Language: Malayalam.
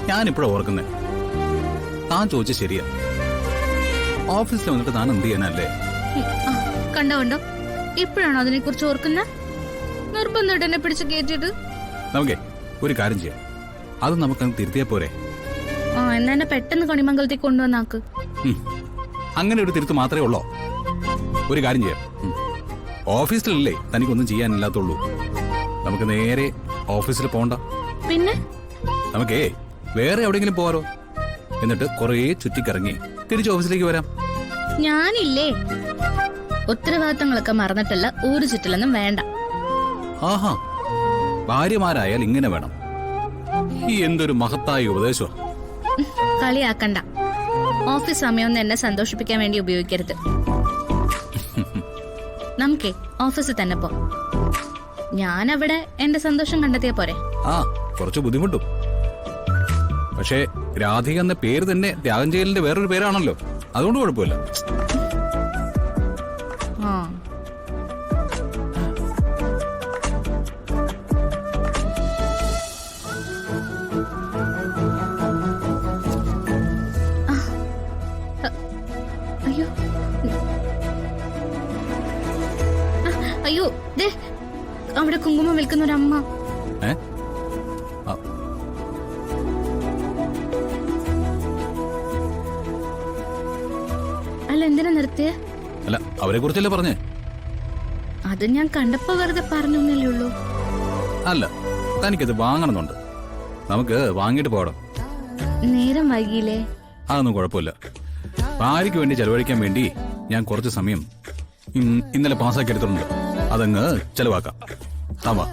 ഞാനിപ്പോഴാ ഓർക്കുന്നേ. താൻ ചോദിച്ച ശരിയാ. ഓഫീസിൽ വന്നിട്ട് താൻ എന്ത് ചെയ്യാനല്ലേ? കണ്ടോ ഇപ്പോഴാണോ അതിനെ കുറിച്ച് ഓർക്കുന്ന? നിർബന്ധമായിട്ട് എന്നെ പിടിച്ച് കയറ്റിട്ട് നമുക്കേ ഒരു കാര്യം ചെയ്യാം. അത് നമുക്കങ്ങ് തിരുത്തിയാ പോരെ? എന്നാ എന്നെ പെട്ടെന്ന് കണിമംഗലത്തേക്ക് കൊണ്ടുവന്നാക്ക്. അങ്ങനെ ഒരു തിരുത്ത് മാത്രമേ ഉള്ളോ? ഒരു കാര്യം ചെയ്യാം. ഓഫീസിലല്ലേ തനിക്കൊന്നും ചെയ്യാനില്ലാത്തുള്ളൂ. നമുക്ക് നേരെ ഓഫീസിൽ പോണ്ട. പിന്നെ നമുക്കേ വേറെ എവിടെയെങ്കിലും പോവാറോ? എന്നിട്ട് കുറേ ചുറ്റിക്കറങ്ങി തിരിച്ച് ഓഫീസിലേക്ക് വരാം. ഞാനില്ലേ, ഉത്തരവാദിത്തങ്ങളൊക്കെ മറന്നിട്ടല്ല ഊരു ചുറ്റലൊന്നും വേണ്ട. ആഹാ, ഭാര്യമാരായാൽ ഇങ്ങനെ വേണം. ഈ എന്തൊരു മഹത്തായ ഉപദേശം. കളിയാക്കണ്ട. ഓഫീസ് സമയമൊന്നും എന്നെ സന്തോഷിപ്പിക്കാൻ വേണ്ടി ഉപയോഗിക്കരുത്. നമുക്കേ ഓഫീസിൽ തന്നെ പോ. ഞാനവിടെ എന്റെ സന്തോഷം കണ്ടെത്തിയ പോരെ? കുറച്ച് ബുദ്ധിമുട്ടും. പക്ഷേ രാധിക എന്ന പേര് തന്നെ ത്യാഗം ചെയ്യലിന്റെ വേറൊരു പേരാണല്ലോ. അതുകൊണ്ട് കുഴപ്പമില്ല. അയ്യോ അയ്യോ, അവിടെ കുങ്കുമം വിൽക്കുന്ന ഒരു അമ്മ. അല്ല, എന്തിനാ നിർത്തിയേ? അല്ല, അവരെ കുറിച്ചല്ലേ പറഞ്ഞേ? അത് ഞാൻ കണ്ടപ്പോ വെറുതെ പറഞ്ഞൊന്നല്ലേ ഉള്ളൂ. അല്ല, തനിക്കത് വാങ്ങണമെന്നുണ്ട്. നമുക്ക് വാങ്ങിയിട്ട് പോകണം. നേരം വൈകിയില്ലേ? അതൊന്നും കുഴപ്പമില്ല. ഭാര്യയ്ക്ക് വേണ്ടി ചെലവഴിക്കാൻ വേണ്ടി ഞാൻ കുറച്ച് സമയം ഇന്നലെ പാസ്സാക്കി എടുത്തിട്ടുണ്ട്. അതങ്ങ് ചെലവാക്കാം. താവാ.